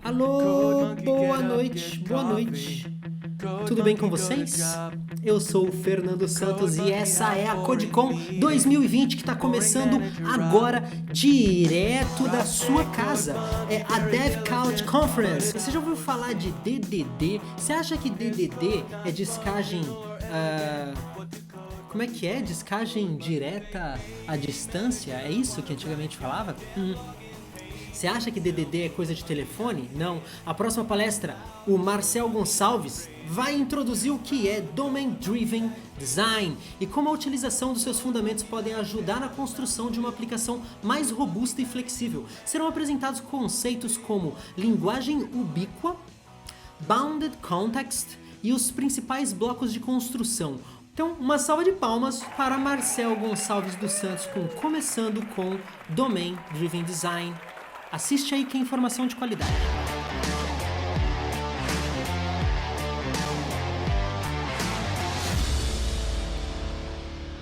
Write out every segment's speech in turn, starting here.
Alô, boa noite. Tudo bem com vocês? Eu sou o Fernando Santos e essa é a CodeCon 2020 que está começando agora direto da sua casa. É a DevCouch Conference. Você já ouviu falar de DDD? Você acha que DDD é descagem... Como é que é? Descagem direta à distância? É isso que antigamente falava? Você acha que DDD é coisa de telefone? Não. A próxima palestra, o Marcel Gonçalves vai introduzir o que é Domain Driven Design e como a utilização dos seus fundamentos podem ajudar na construção de uma aplicação mais robusta e flexível. Serão apresentados conceitos como linguagem ubíqua, Bounded Context e os principais blocos de construção. Então, uma salva de palmas para Marcel Gonçalves dos Santos, começando com Domain Driven Design. Assiste aí que é informação de qualidade.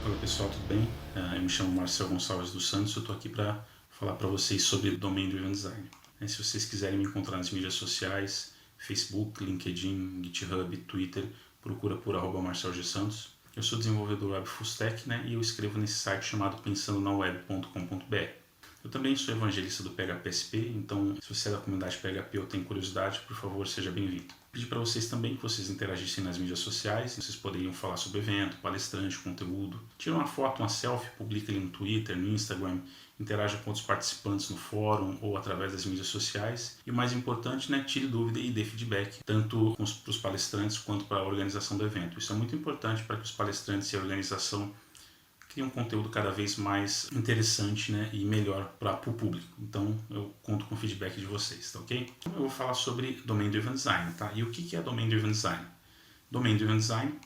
Olá pessoal, tudo bem? Eu me chamo Marcel Gonçalves dos Santos, eu estou aqui para falar para vocês sobre Domain Driven Design. Se vocês quiserem me encontrar nas mídias sociais, Facebook, LinkedIn, GitHub, Twitter, procura por @MarcelGSantos. Eu sou desenvolvedor web full stack, e eu escrevo nesse site chamado pensandoNaWeb.com.br. Eu também sou evangelista do PHPSP, então se você é da comunidade PHP ou tem curiosidade, por favor, seja bem-vindo. Pedi para vocês também que vocês interagissem nas mídias sociais, vocês poderiam falar sobre o evento, palestrante, conteúdo. Tira uma foto, uma selfie, publica ali no Twitter, no Instagram, interaja com outros participantes no fórum ou através das mídias sociais. E o mais importante, tire dúvida e dê feedback, tanto para os palestrantes quanto para a organização do evento. Isso é muito importante para que os palestrantes e a organização cria um conteúdo cada vez mais interessante e melhor para o público. Então eu conto com o feedback de vocês, tá ok? Eu vou falar sobre Domain Driven Design, tá? E o que é Domain Driven Design? Domain Driven Design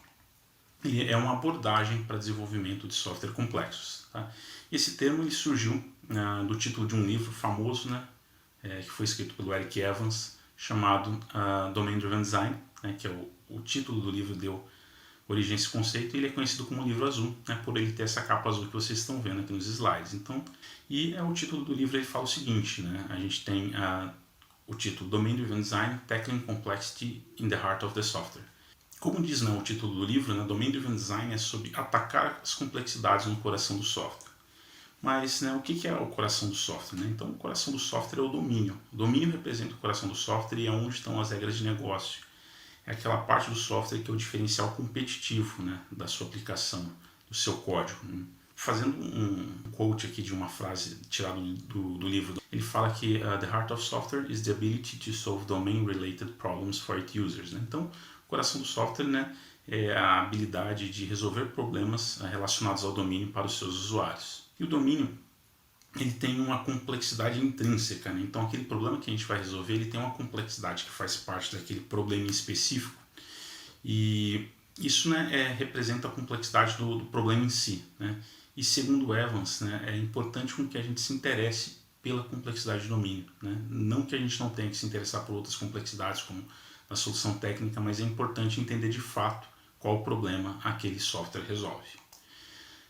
é uma abordagem para desenvolvimento de software complexos, tá? Esse termo ele surgiu do título de um livro famoso, que foi escrito pelo Eric Evans, chamado Domain Driven Design, que é o título do livro deu origem a esse conceito, e ele é conhecido como livro azul, por ele ter essa capa azul que vocês estão vendo aqui nos slides. Então, o título do livro ele fala o seguinte, a gente tem o título Domain Driven Design, Tackling Complexity in the Heart of the Software. Como diz o título do livro, Domain Driven Design é sobre atacar as complexidades no coração do software. Mas o que é o coração do software? Então, o coração do software é o domínio. O domínio representa o coração do software e é onde estão as regras de negócio. É aquela parte do software que é o diferencial competitivo da sua aplicação, do seu código. Fazendo um quote aqui de uma frase tirada do livro, ele fala que the heart of software is the ability to solve domain-related problems for its users. Então, o coração do software é a habilidade de resolver problemas relacionados ao domínio para os seus usuários. E o domínio ele tem uma complexidade intrínseca, então aquele problema que a gente vai resolver ele tem uma complexidade que faz parte daquele problema específico, e isso representa a complexidade do problema em si. E segundo Evans, é importante com que a gente se interesse pela complexidade de domínio, não que a gente não tenha que se interessar por outras complexidades como a solução técnica, mas é importante entender de fato qual o problema aquele software resolve.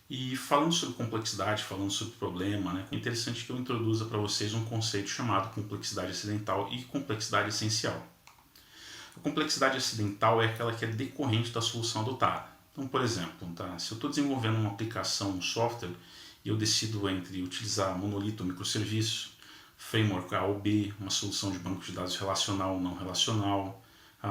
E falando sobre complexidade, falando sobre problema, é interessante que eu introduza para vocês um conceito chamado complexidade acidental e complexidade essencial. A complexidade acidental é aquela que é decorrente da solução adotada. Então, por exemplo, se eu estou desenvolvendo uma aplicação, um software, e eu decido entre utilizar monolito ou microserviço, framework A ou B, uma solução de banco de dados relacional ou não relacional,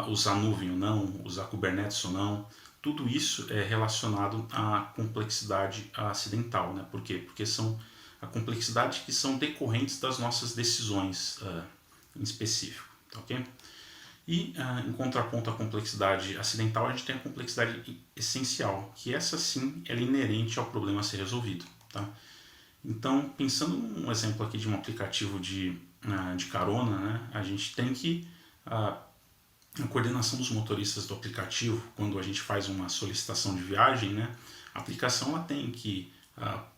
usar nuvem ou não, usar Kubernetes ou não, tudo isso é relacionado à complexidade acidental. Por quê? Porque são a complexidade que são decorrentes das nossas decisões em específico. Tá, ok? E em contraponto à complexidade acidental, a gente tem a complexidade essencial, que essa sim é inerente ao problema a ser resolvido. Tá? Então, pensando num exemplo aqui de um aplicativo de carona, a gente tem que a coordenação dos motoristas do aplicativo, quando a gente faz uma solicitação de viagem, a aplicação ela tem que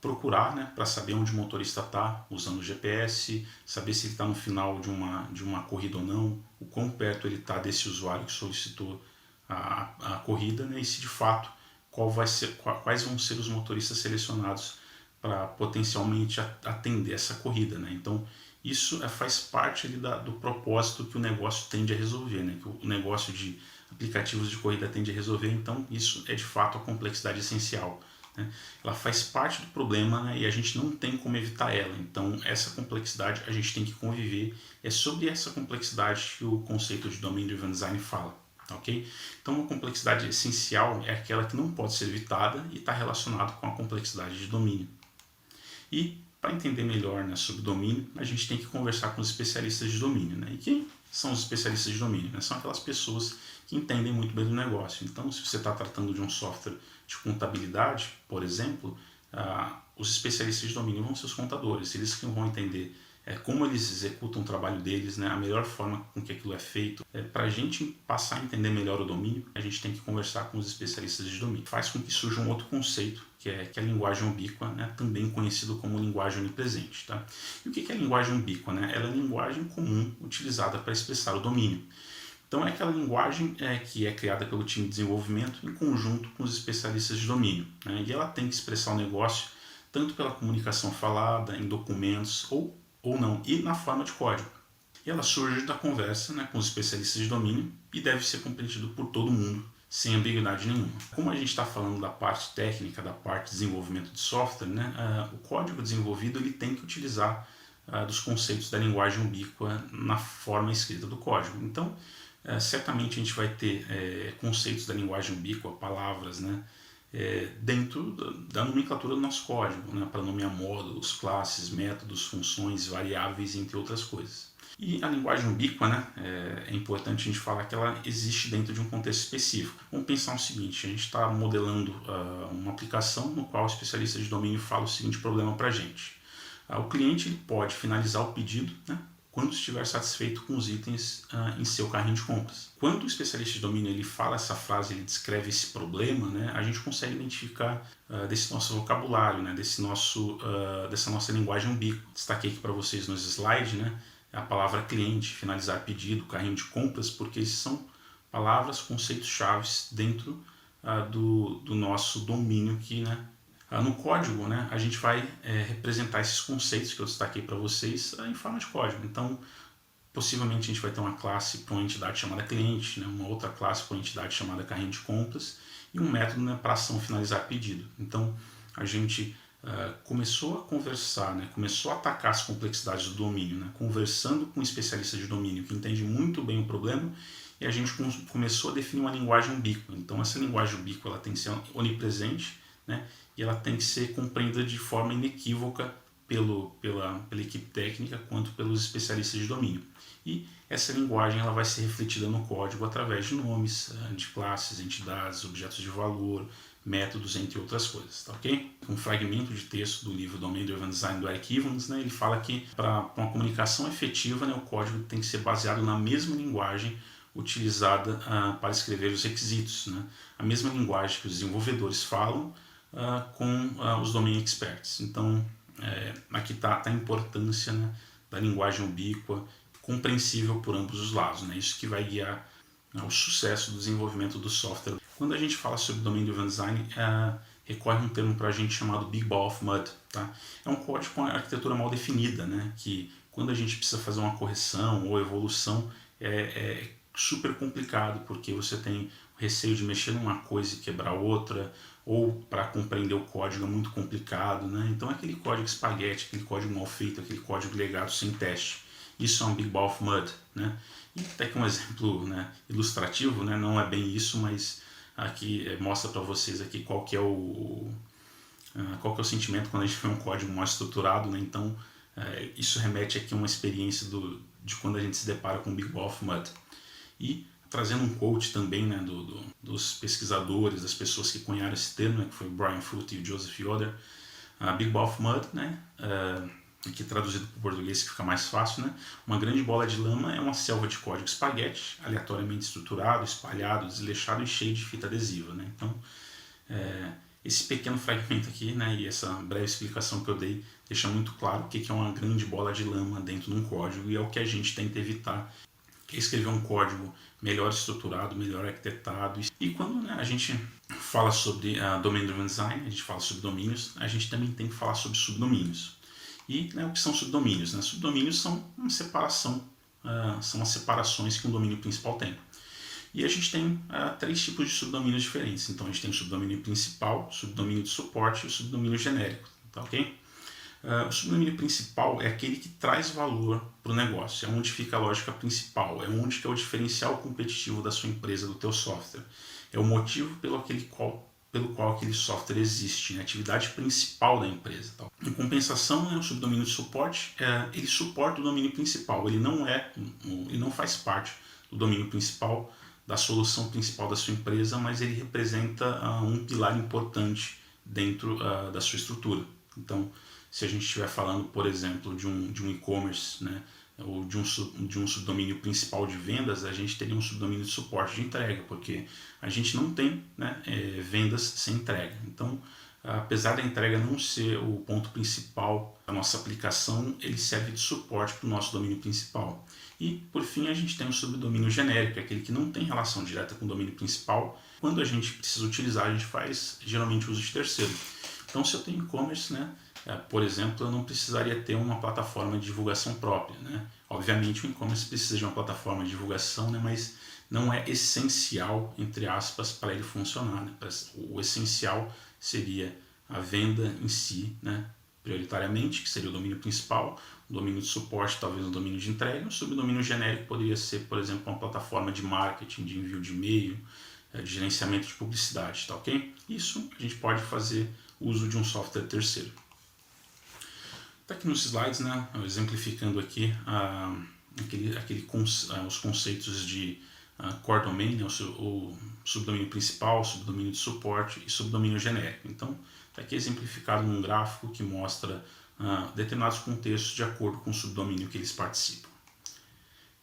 procurar para saber onde o motorista está, usando o GPS, saber se ele está no final de uma corrida ou não, o quão perto ele está desse usuário que solicitou a corrida, e se de fato quais vão ser os motoristas selecionados para potencialmente atender essa corrida. Então isso faz parte ali do propósito que o negócio tende a resolver, né? Que o negócio de aplicativos de corrida tende a resolver, então isso é de fato a complexidade essencial, né? Ela faz parte do problema, né? E a gente não tem como evitar ela, então essa complexidade a gente tem que conviver, é sobre essa complexidade que o conceito de Domain Driven Design fala. Okay? Então uma complexidade essencial é aquela que não pode ser evitada e está relacionada com a complexidade de domínio. E para entender melhor, né, sobre domínio, a gente tem que conversar com os especialistas de domínio. Né? E quem são os especialistas de domínio? Né? São aquelas pessoas que entendem muito bem do negócio. Então, se você está tratando de um software de contabilidade, por exemplo, os especialistas de domínio vão ser os contadores. Eles que vão entender como eles executam o trabalho deles, né, a melhor forma com que aquilo é feito. Para a gente passar a entender melhor o domínio, a gente tem que conversar com os especialistas de domínio. Faz com que surja um outro conceito, que é a linguagem ubíqua, né, também conhecido como linguagem onipresente. Tá? E o que é a linguagem ubíqua? Né? Ela é a linguagem comum utilizada para expressar o domínio. Então é aquela linguagem que é criada pelo time de desenvolvimento em conjunto com os especialistas de domínio. Né? E ela tem que expressar o negócio tanto pela comunicação falada, em documentos ou não, e na forma de código. E ela surge da conversa, né, com os especialistas de domínio e deve ser compreendido por todo mundo, sem ambiguidade nenhuma. Como a gente está falando da parte técnica, da parte de desenvolvimento de software, né, o código desenvolvido ele tem que utilizar dos conceitos da linguagem ubíqua na forma escrita do código. Então, certamente a gente vai ter conceitos da linguagem ubíqua, palavras, né, dentro da nomenclatura do nosso código, né, para nomear módulos, classes, métodos, funções, variáveis, entre outras coisas. E a linguagem ubíqua, né, é importante a gente falar que ela existe dentro de um contexto específico. Vamos pensar o seguinte, a gente está modelando uma aplicação no qual o especialista de domínio fala o seguinte problema para a gente. O cliente ele pode finalizar o pedido, né, quando estiver satisfeito com os itens em seu carrinho de compras. Quando o especialista de domínio ele fala essa frase, ele descreve esse problema, né, a gente consegue identificar desse nosso vocabulário, né, dessa nossa linguagem ubíqua. Destaquei aqui para vocês nos slides, né, a palavra cliente, finalizar pedido, carrinho de compras, porque esses são palavras, conceitos chaves dentro do nosso domínio aqui, né. No código, né, a gente vai representar esses conceitos que eu destaquei para vocês em forma de código. Então, possivelmente a gente vai ter uma classe para uma entidade chamada cliente, né, uma outra classe para uma entidade chamada carrinho de compras e um método, né, para ação finalizar pedido. Então, a gente começou a conversar, né, começou a atacar as complexidades do domínio, né, conversando com um especialista de domínio que entende muito bem o problema e a gente começou a definir uma linguagem ubíqua. Então, essa linguagem ubíqua ela tem que ser onipresente, né, e ela tem que ser compreendida de forma inequívoca pela equipe técnica quanto pelos especialistas de domínio. E essa linguagem ela vai ser refletida no código através de nomes, de classes, entidades, objetos de valor, métodos, entre outras coisas. Tá, ok? Um fragmento de texto do livro Domain Driven Design do Eric Evans, né, ele fala que para uma comunicação efetiva, né, o código tem que ser baseado na mesma linguagem utilizada para escrever os requisitos. Né? A mesma linguagem que os desenvolvedores falam com os domain experts. Então, aqui está a importância, né, da linguagem ubíqua, compreensível por ambos os lados. Né? Isso que vai guiar o sucesso do desenvolvimento do software. Quando a gente fala sobre Domain Driven Design, recorre um termo para a gente chamado Big Ball of Mud. Tá? É um código com a arquitetura mal definida, né? Que quando a gente precisa fazer uma correção ou evolução, é super complicado, porque você tem o receio de mexer numa coisa e quebrar outra, ou para compreender o código é muito complicado, né? Então é aquele código espaguete, aquele código mal feito, aquele código legado sem teste. Isso é um Big Ball of Mud, né? E até que um exemplo, né, ilustrativo, né, não é bem isso, mas aqui mostra para vocês aqui qual que é o sentimento quando a gente vê um código mal estruturado, né? Então isso remete aqui a uma experiência de quando a gente se depara com um Big Ball of Mud. E trazendo um quote também, né, dos pesquisadores, das pessoas que cunharam esse termo, né, que foi o Brian Foote e o Joseph Yoder, Big Ball of Mud, né, aqui traduzido para o português que fica mais fácil, né, uma grande bola de lama é uma selva de código espaguete, aleatoriamente estruturado, espalhado, desleixado e cheio de fita adesiva. Né. Então, esse pequeno fragmento aqui, né, e essa breve explicação que eu dei deixa muito claro o que é uma grande bola de lama dentro de um código e é o que a gente tenta evitar, que é escrever um código melhor estruturado, melhor arquitetado. E quando, né, a gente fala sobre Domain Driven Design, a gente fala sobre domínios, a gente também tem que falar sobre subdomínios. E o que são subdomínios? Né? Subdomínios são uma separação, são as separações que um domínio principal tem. E a gente tem 3 tipos de subdomínios diferentes. Então a gente tem o subdomínio principal, o subdomínio de suporte e o subdomínio genérico. Tá, ok? O subdomínio principal é aquele que traz valor para o negócio, é onde fica a lógica principal, é onde que é o diferencial competitivo da sua empresa, do teu software. É o motivo pelo qual aquele software existe, né? A atividade principal da empresa. Tá? Em compensação, o subdomínio de suporte, ele suporta o domínio principal, ele não faz parte do domínio principal, da solução principal da sua empresa, mas ele representa um pilar importante dentro da sua estrutura. Então, se a gente estiver falando, por exemplo, de um e-commerce, né, ou de um subdomínio principal de vendas, a gente teria um subdomínio de suporte de entrega, porque a gente não tem, né, vendas sem entrega. Então, apesar da entrega não ser o ponto principal da nossa aplicação, ele serve de suporte para o nosso domínio principal. E, por fim, a gente tem o subdomínio genérico, aquele que não tem relação direta com o domínio principal. Quando a gente precisa utilizar, a gente faz geralmente uso de terceiro. Então, se eu tenho e-commerce, né, por exemplo, eu não precisaria ter uma plataforma de divulgação própria. Né? Obviamente, o e-commerce precisa de uma plataforma de divulgação, né, mas não é essencial, entre aspas, para ele funcionar. Né? O essencial seria a venda em si, né, prioritariamente, que seria o domínio principal, o domínio de suporte, talvez o domínio de entrega. O subdomínio genérico poderia ser, por exemplo, uma plataforma de marketing, de envio de e-mail, de gerenciamento de publicidade. Tá, ok? Isso a gente pode fazer uso de um software terceiro. Está aqui nos slides, né, exemplificando aqui os conceitos de core domain, né, o subdomínio principal, subdomínio de suporte e subdomínio genérico. Então, está aqui exemplificado num gráfico que mostra determinados contextos de acordo com o subdomínio que eles participam.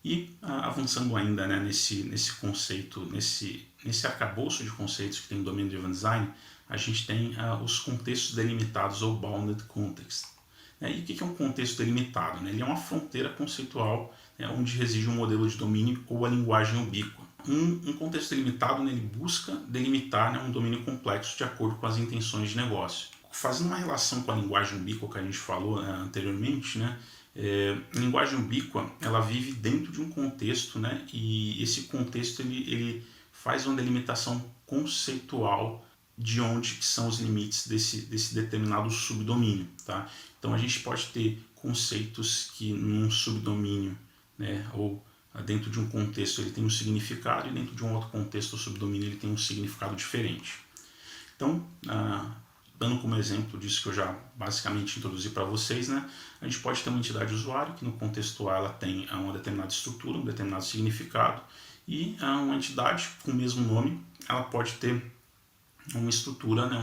E avançando ainda, né, nesse conceito, nesse arcabouço de conceitos que tem o Domain Driven Design, a gente tem os contextos delimitados ou Bounded Context. E o que é um contexto delimitado? Né? Ele é uma fronteira conceitual, né, onde reside um modelo de domínio ou a linguagem ubíqua. Um contexto delimitado, né, ele busca delimitar, né, um domínio complexo de acordo com as intenções de negócio. Fazendo uma relação com a linguagem ubíqua que a gente falou anteriormente, né, a linguagem ubíqua ela vive dentro de um contexto, né, e esse contexto ele faz uma delimitação conceitual de onde que são os limites desse determinado subdomínio. Tá? Então a gente pode ter conceitos que num subdomínio, né, ou dentro de um contexto ele tem um significado e dentro de um outro contexto o subdomínio ele tem um significado diferente. Então, dando como exemplo disso que eu já basicamente introduzi para vocês, né, a gente pode ter uma entidade usuário que no contexto A ela tem uma determinada estrutura, um determinado significado, e uma entidade com o mesmo nome ela pode ter uma estrutura, né,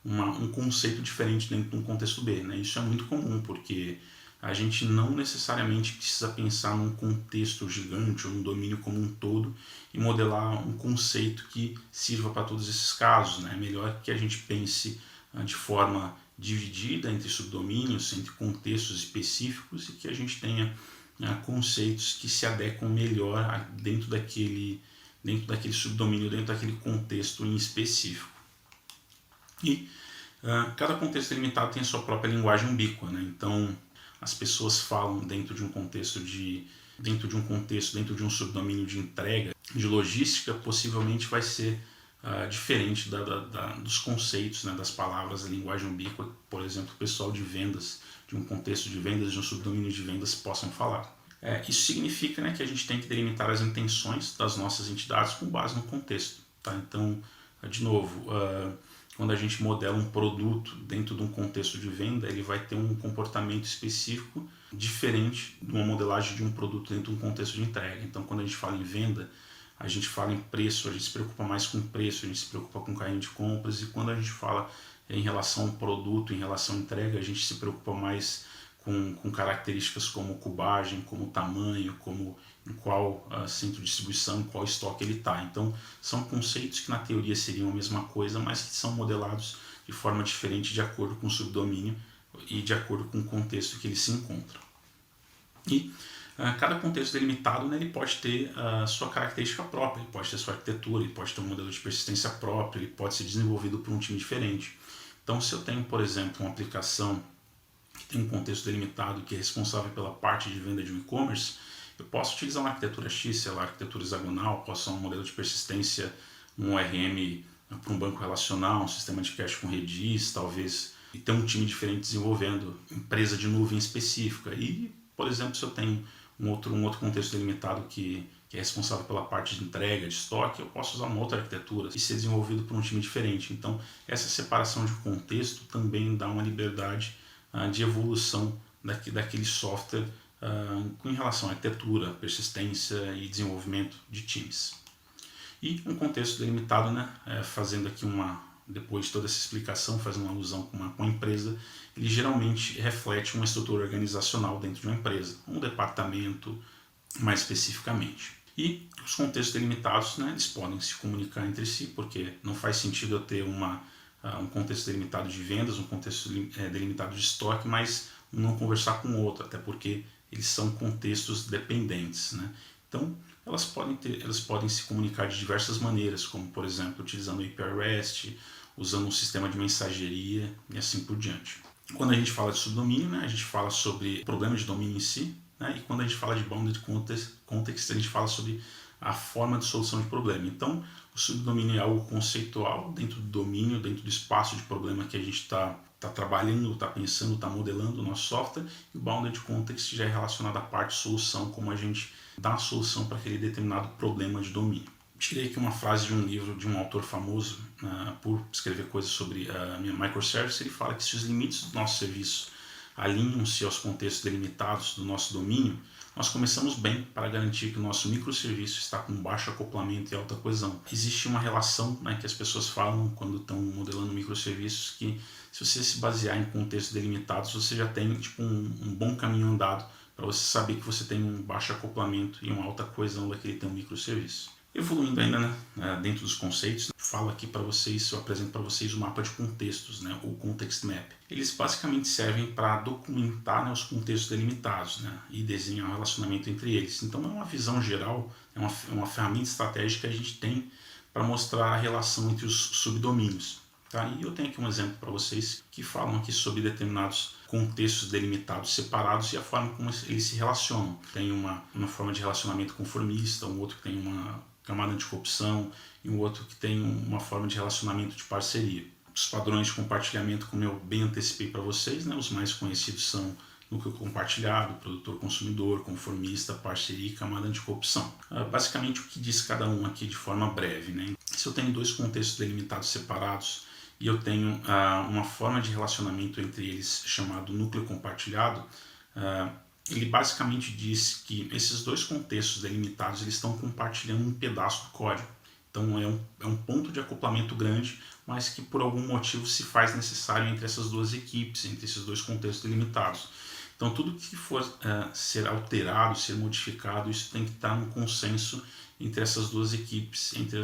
um conceito diferente dentro de um contexto B. Né? Isso é muito comum, porque a gente não necessariamente precisa pensar num contexto gigante ou num domínio como um todo e modelar um conceito que sirva para todos esses casos. Né? É melhor que a gente pense de forma dividida entre subdomínios, entre contextos específicos, e que a gente tenha conceitos que se adequam melhor dentro daquele subdomínio, dentro daquele contexto em específico. E cada contexto delimitado tem a sua própria linguagem ubíqua, né? Então as pessoas falam dentro de um contexto dentro de um subdomínio de entrega, de logística, possivelmente vai ser diferente dos conceitos, né, das palavras da linguagem ubíqua, por exemplo, o pessoal de vendas, de um contexto de vendas, de um subdomínio de vendas possam falar. Isso significa, né, que a gente tem que delimitar as intenções das nossas entidades com base no contexto. Tá? Então, de novo, quando a gente modela um produto dentro de um contexto de venda, ele vai ter um comportamento específico diferente de uma modelagem de um produto dentro de um contexto de entrega. Então, quando a gente fala em venda, a gente fala em preço, a gente se preocupa mais com preço, a gente se preocupa com carrinho de compras, e quando a gente fala em relação ao produto, em relação à entrega, a gente se preocupa mais com características como cubagem, como tamanho, como em qual centro de distribuição, em qual estoque ele está. Então, são conceitos que na teoria seriam a mesma coisa, mas que são modelados de forma diferente de acordo com o subdomínio e de acordo com o contexto que ele se encontra. E cada contexto delimitado, né, ele pode ter a sua característica própria, ele pode ter sua arquitetura, ele pode ter um modelo de persistência próprio, ele pode ser desenvolvido por um time diferente. Então, se eu tenho, por exemplo, uma aplicação que tem um contexto delimitado, que é responsável pela parte de venda de um e-commerce, eu posso utilizar uma arquitetura X, sei lá, arquitetura hexagonal, posso usar um modelo de persistência, um ORM para um banco relacional, um sistema de cache com Redis, talvez, e ter um time diferente desenvolvendo empresa de nuvem específica. E, por exemplo, se eu tenho um outro contexto delimitado que é responsável pela parte de entrega, de estoque, eu posso usar uma outra arquitetura e ser desenvolvido por um time diferente. Então, essa separação de contexto também dá uma liberdade de evolução daquele software em relação à arquitetura, persistência e desenvolvimento de times. E um contexto delimitado, né, fazendo aqui depois de toda essa explicação, fazendo uma alusão com a empresa, ele geralmente reflete uma estrutura organizacional dentro de uma empresa, um departamento mais especificamente. E os contextos delimitados, né, eles podem se comunicar entre si, porque não faz sentido eu ter um contexto delimitado de vendas, um contexto delimitado de estoque, mas não conversar com o outro, até porque eles são contextos dependentes, né? Então, elas podem se comunicar de diversas maneiras, como, por exemplo, utilizando o API REST, usando um sistema de mensageria e assim por diante. Quando a gente fala de subdomínio, né, a gente fala sobre o problema de domínio em si, né, e quando a gente fala de Bounded Context, a gente fala sobre a forma de solução de problema. Então, o subdomínio é algo conceitual dentro do domínio, dentro do espaço de problema que a gente está trabalhando, está pensando, está modelando o nosso software, e o Bounded Context já é relacionado à parte de solução, como a gente dá a solução para aquele determinado problema de domínio. Tirei aqui uma frase de um livro de um autor famoso por escrever coisas sobre microservices. Ele fala que se os limites do nosso serviço alinham-se aos contextos delimitados do nosso domínio, nós começamos bem para garantir que o nosso microserviço está com baixo acoplamento e alta coesão. Existe uma relação, né, que as pessoas falam quando estão modelando microserviços, que se você se basear em contextos delimitados, você já tem um bom caminho andado para você saber que você tem um baixo acoplamento e uma alta coesão daquele teu microserviço. Evoluindo ainda, né, dentro dos conceitos, falo aqui para vocês, eu apresento para vocês o mapa de contextos, né, o Context Map. Eles basicamente servem para documentar, né, os contextos delimitados, né, e desenhar um relacionamento entre eles. Então é uma visão geral, é uma ferramenta estratégica que a gente tem para mostrar a relação entre os subdomínios. Tá? E eu tenho aqui um exemplo para vocês que falam aqui sobre determinados contextos delimitados separados e a forma como eles se relacionam. Tem uma forma de relacionamento conformista, um outro que tem uma camada de corrupção e um outro que tem uma forma de relacionamento de parceria. Os padrões de compartilhamento, como eu bem antecipei para vocês, né, os mais conhecidos são núcleo compartilhado, produtor-consumidor, conformista, parceria e camada de corrupção. Basicamente o que diz cada um aqui de forma breve, né? Se eu tenho dois contextos delimitados separados e eu tenho uma forma de relacionamento entre eles chamado núcleo compartilhado, ele basicamente diz que esses dois contextos delimitados eles estão compartilhando um pedaço do código. Então é um ponto de acoplamento grande, mas que por algum motivo se faz necessário entre essas duas equipes, entre esses dois contextos delimitados. Então tudo que for ser alterado, ser modificado, isso tem que estar num consenso entre essas duas equipes, entre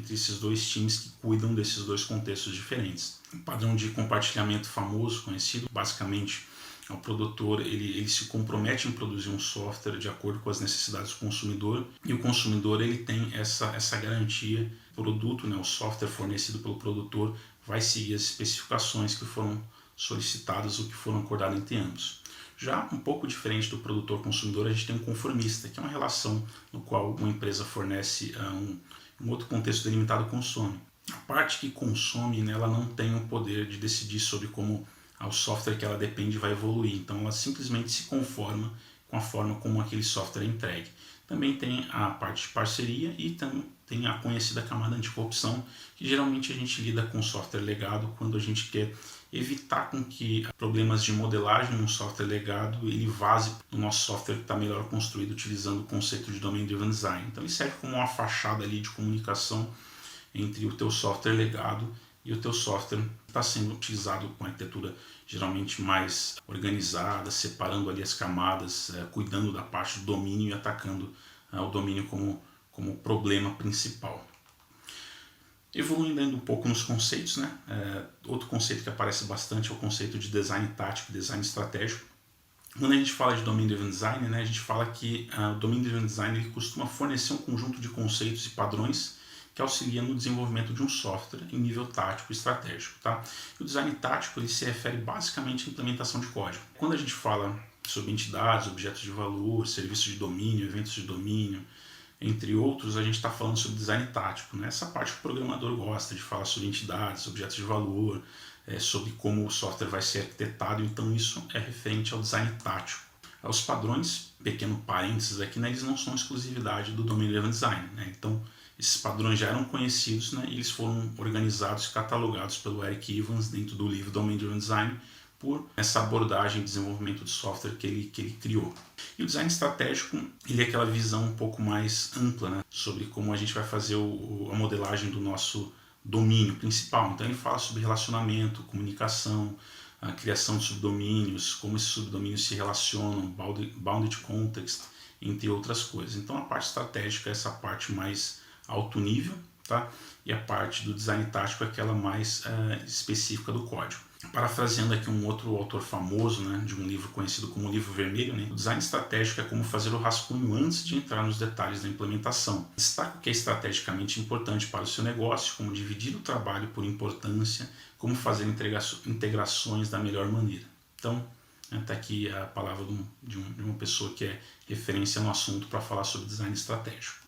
esses dois times que cuidam desses dois contextos diferentes. Um padrão de compartilhamento famoso, conhecido, basicamente o produtor ele se compromete em produzir um software de acordo com as necessidades do consumidor e o consumidor ele tem essa garantia. O produto, né, o software fornecido pelo produtor vai seguir as especificações que foram solicitadas ou que foram acordadas entre ambos. Já um pouco diferente do produtor-consumidor, a gente tem um conformista, que é uma relação no qual uma empresa fornece um outro contexto delimitado consome. A parte que consome, né, ela não tem o poder de decidir sobre como o software que ela depende vai evoluir, então ela simplesmente se conforma com a forma como aquele software é entregue. Também tem a parte de parceria e também tem a conhecida camada anticorrupção, que geralmente a gente lida com software legado quando a gente quer evitar com que problemas de modelagem no software legado ele vaze no nosso software que está melhor construído utilizando o conceito de Domain Driven Design. Então ele serve como uma fachada ali de comunicação entre o teu software legado e o teu software está sendo utilizado com arquitetura geralmente mais organizada, separando ali as camadas, cuidando da parte do domínio e atacando o domínio como problema principal. Evoluindo ainda um pouco nos conceitos, né? Outro conceito que aparece bastante é o conceito de design tático e design estratégico. Quando a gente fala de Domain Driven Design, né, a gente fala que o Domain Driven Design ele costuma fornecer um conjunto de conceitos e padrões que auxilia no desenvolvimento de um software em nível tático e estratégico. Tá? O design tático ele se refere basicamente à implementação de código. Quando a gente fala sobre entidades, objetos de valor, serviços de domínio, eventos de domínio, entre outros, a gente está falando sobre design tático. Né? Essa parte que o programador gosta de falar sobre entidades, objetos de valor, sobre como o software vai ser arquitetado, então isso é referente ao design tático. Os padrões, pequeno parênteses aqui, né, eles não são exclusividade do Domain Driven Design. Né? Então, esses padrões já eram conhecidos, né, e eles foram organizados e catalogados pelo Eric Evans dentro do livro Domain Driven Design por essa abordagem de desenvolvimento de software que ele criou. E o design estratégico ele é aquela visão um pouco mais ampla, né, sobre como a gente vai fazer a modelagem do nosso domínio principal. Então ele fala sobre relacionamento, comunicação, a criação de subdomínios, como esses subdomínios se relacionam, bounded context, entre outras coisas. Então a parte estratégica é essa parte mais alto nível, tá? E a parte do design tático é aquela mais específica do código. Parafraseando aqui um outro autor famoso, né, de um livro conhecido como Livro Vermelho, né, o design estratégico é como fazer o rascunho antes de entrar nos detalhes da implementação. Destaca o que é estrategicamente importante para o seu negócio, como dividir o trabalho por importância, como fazer integrações da melhor maneira. Então, está aqui a palavra de uma pessoa que é referência no assunto para falar sobre design estratégico.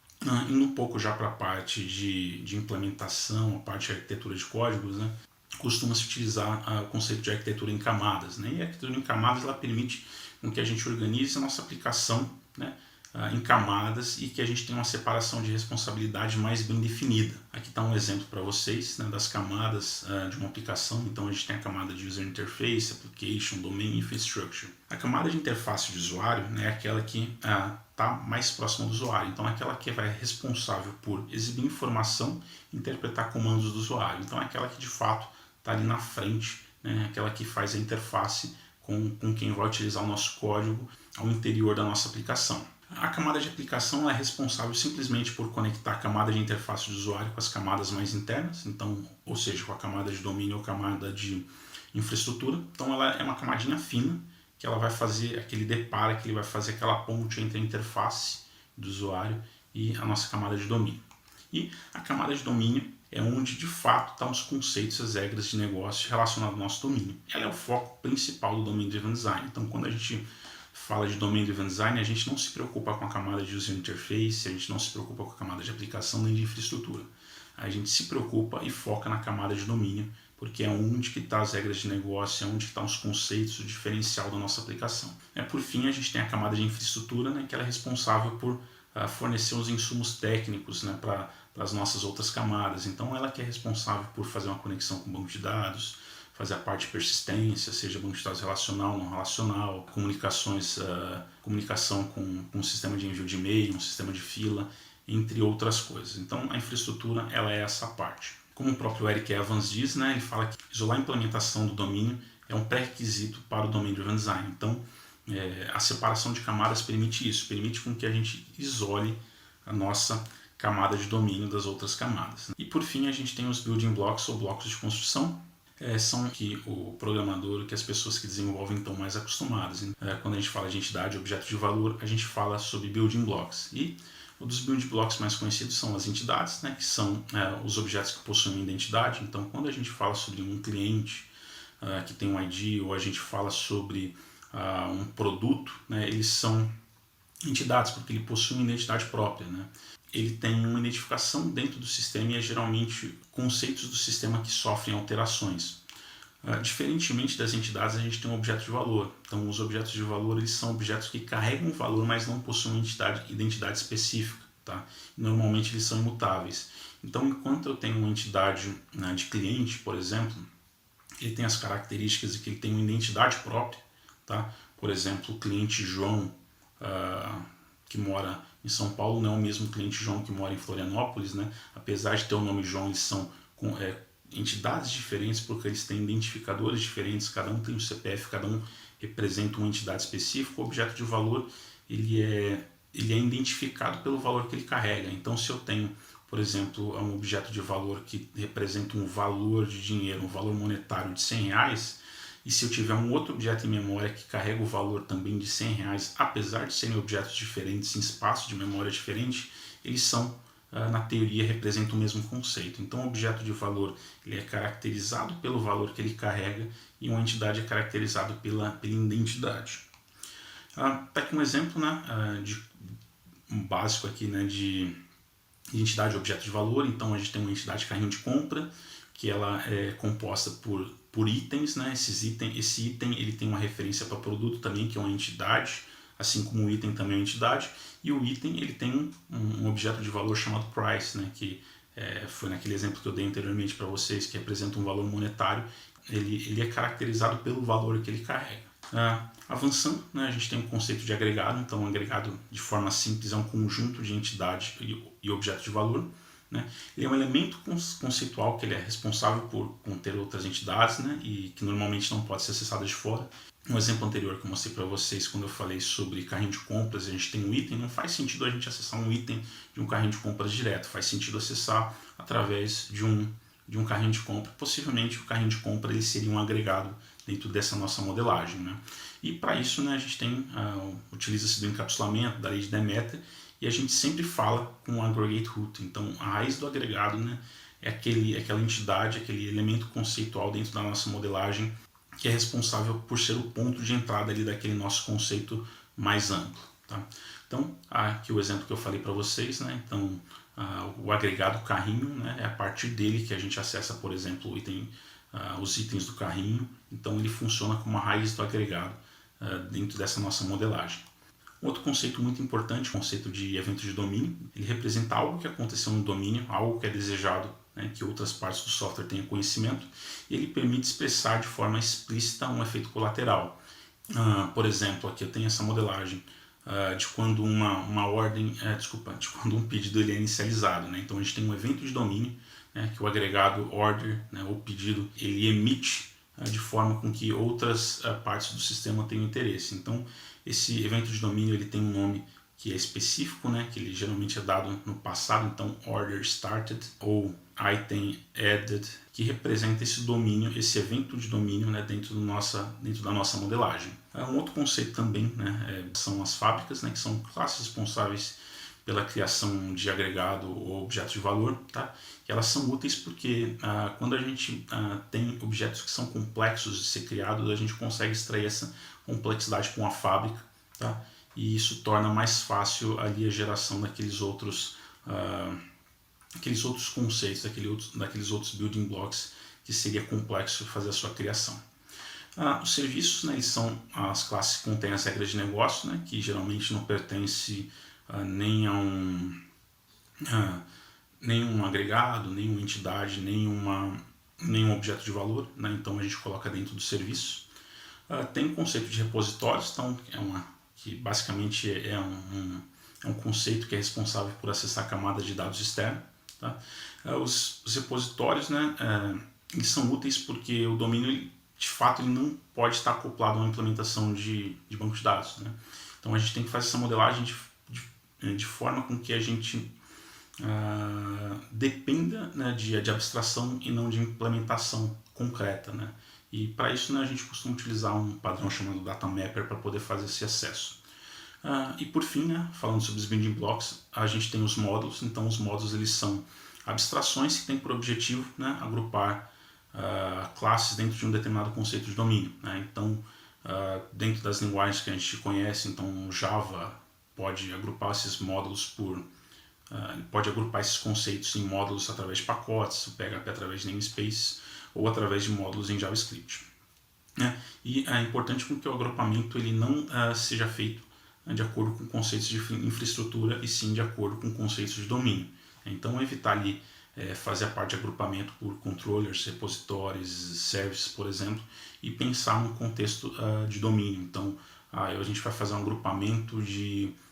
Indo um pouco já para a parte de implementação, a parte de arquitetura de códigos, né, costuma-se utilizar o conceito de arquitetura em camadas. Né? E a arquitetura em camadas ela permite com que a gente organize a nossa aplicação, né, em camadas e que a gente tenha uma separação de responsabilidade mais bem definida. Aqui está um exemplo para vocês, né, das camadas de uma aplicação. Então a gente tem a camada de User Interface, Application, Domain e Infrastructure. A camada de interface de usuário, né, é aquela que está mais próxima do usuário. Então é aquela que vai responsável por exibir informação e interpretar comandos do usuário. Então é aquela que de fato está ali na frente, né, aquela que faz a interface com quem vai utilizar o nosso código ao interior da nossa aplicação. A camada de aplicação é responsável simplesmente por conectar a camada de interface do usuário com as camadas mais internas, então, ou seja, com a camada de domínio ou camada de infraestrutura. Então ela é uma camadinha fina que ela vai fazer aquele deparo, que ele vai fazer aquela ponte entre a interface do usuário e a nossa camada de domínio. E a camada de domínio é onde de fato estão os conceitos e as regras de negócio relacionados ao nosso domínio. Ela é o foco principal do Domain Driven Design. Então quando a gente fala de Domain Driven Design, a gente não se preocupa com a camada de User Interface, a gente não se preocupa com a camada de aplicação nem de infraestrutura. A gente se preocupa e foca na camada de domínio, porque é onde que estão as regras de negócio, é onde estão os conceitos, o diferencial da nossa aplicação. Por fim, a gente tem a camada de infraestrutura, né, que ela é responsável por fornecer os insumos técnicos, né, para as nossas outras camadas. Então ela que é responsável por fazer uma conexão com o banco de dados, fazer a parte de persistência, seja banco de dados relacional, não relacional, comunicação com um sistema de envio de e-mail, um sistema de fila, entre outras coisas. Então a infraestrutura ela é essa parte. Como o próprio Eric Evans diz, né, ele fala que isolar a implementação do domínio é um pré-requisito para o Domain Driven Design. Então a separação de camadas permite isso, permite com que a gente isole a nossa camada de domínio das outras camadas. E por fim a gente tem os building blocks ou blocos de construção, são que o programador, que as pessoas que desenvolvem estão mais acostumadas. Quando a gente fala de entidade, objeto de valor, a gente fala sobre building blocks. E um dos building blocks mais conhecidos são as entidades, né, que são os objetos que possuem identidade. Então quando a gente fala sobre um cliente que tem um ID, ou a gente fala sobre um produto, né, eles são entidades porque ele possui uma identidade própria, né? Ele tem uma identificação dentro do sistema e é geralmente conceitos do sistema que sofrem alterações. Diferentemente das entidades, a gente tem um objeto de valor. Então os objetos de valor eles são objetos que carregam valor, mas não possuem uma identidade específica. Tá? Normalmente eles são imutáveis. Então enquanto eu tenho uma entidade, né, de cliente, por exemplo, ele tem as características de que ele tem uma identidade própria. Tá? Por exemplo, o cliente João, que mora em São Paulo, não é o mesmo cliente João que mora em Florianópolis, né? Apesar de ter o nome João, eles são entidades diferentes porque eles têm identificadores diferentes, cada um tem um CPF, cada um representa uma entidade específica. O objeto de valor ele é identificado pelo valor que ele carrega. Então se eu tenho, por exemplo, um objeto de valor que representa um valor de dinheiro, um valor monetário de R$100, e se eu tiver um outro objeto em memória que carrega o valor também de R$100, apesar de serem objetos diferentes em espaço de memória diferente, eles são na teoria representam o mesmo conceito. Então o objeto de valor ele é caracterizado pelo valor que ele carrega e uma entidade é caracterizada pela identidade. Tá aqui um exemplo, né, um básico aqui, né, de entidade objeto de valor. Então a gente tem uma entidade carrinho de compra, que ela é composta por itens, né? Esse item ele tem uma referência para produto também, que é uma entidade, assim como o item também é uma entidade, e o item ele tem um objeto de valor chamado price, né? Que foi naquele exemplo que eu dei anteriormente para vocês, que representa um valor monetário. Ele é caracterizado pelo valor que ele carrega. Avançando, né, a gente tem o conceito de agregado. Então, um agregado, de forma simples, é um conjunto de entidade e objeto de valor. Né? Ele é um elemento conceitual que ele é responsável por conter outras entidades, né, e que normalmente não pode ser acessado de fora. Um exemplo anterior que eu mostrei para vocês, quando eu falei sobre carrinho de compras, a gente tem um item, não faz sentido a gente acessar um item de um carrinho de compras direto, faz sentido acessar através de um carrinho de compra. Possivelmente o carrinho de compra ele seria um agregado dentro dessa nossa modelagem. Né? E para isso, né, a gente tem, utiliza-se do encapsulamento, da lei de Demeter, e a gente sempre fala com o aggregate root. Então a raiz do agregado, né, é aquela entidade, aquele elemento conceitual dentro da nossa modelagem que é responsável por ser o ponto de entrada ali daquele nosso conceito mais amplo. Tá? Então aqui o exemplo que eu falei para vocês, né? Então o agregado carrinho, né, é a partir dele que a gente acessa, por exemplo, os itens do carrinho. Então ele funciona como a raiz do agregado dentro dessa nossa modelagem. Outro conceito muito importante, o conceito de evento de domínio. Ele representa algo que aconteceu no domínio, algo que é desejado, né, que outras partes do software tenham conhecimento, e ele permite expressar de forma explícita um efeito colateral. Por exemplo, aqui eu tenho essa modelagem de quando de quando um pedido ele é inicializado. Né? Então a gente tem um evento de domínio, né, que o agregado order, né, ou pedido, ele emite de forma com que outras partes do sistema tenham interesse. Então esse evento de domínio ele tem um nome que é específico, né, que ele geralmente é dado no passado, então order started ou item added, que representa esse domínio, esse evento de domínio, né, dentro da nossa modelagem. Um outro conceito também, né, são as fábricas, né, que são classes responsáveis pela criação de agregado ou objeto de valor, tá? E elas são úteis porque quando a gente tem objetos que são complexos de ser criados, a gente consegue extrair essa complexidade com a fábrica, tá? E isso torna mais fácil ali a geração daqueles outros conceitos, daqueles outros building blocks que seria complexo fazer a sua criação. Os serviços, né, eles são as classes que contêm as regras de negócio, né, que geralmente não pertence nem a nenhum agregado, nenhuma entidade, nenhum objeto de valor, né? Então a gente coloca dentro do serviço. Tem o conceito de repositórios, então que basicamente é um conceito que é responsável por acessar camadas de dados externos. Tá? Os repositórios, né, eles são úteis porque o domínio de fato ele não pode estar acoplado a uma implementação de banco de dados. Né? Então a gente tem que fazer essa modelagem de forma com que a gente dependa, né, de abstração e não de implementação concreta. Né? E para isso, né, a gente costuma utilizar um padrão chamado Data Mapper para poder fazer esse acesso. E por fim, né, falando sobre os building blocks, a gente tem os módulos. Então os módulos eles são abstrações que têm por objetivo, né, agrupar classes dentro de um determinado conceito de domínio. Né? Então dentro das linguagens que a gente conhece, então o Java pode agrupar esses módulos pode agrupar esses conceitos em módulos através de pacotes, o PHP através de namespace ou através de módulos em JavaScript. E é importante que o agrupamento ele não seja feito de acordo com conceitos de infraestrutura e sim de acordo com conceitos de domínio. Então evitar ali fazer a parte de agrupamento por controllers, repositórios, services, por exemplo, e pensar no contexto de domínio. Então a gente vai fazer um agrupamento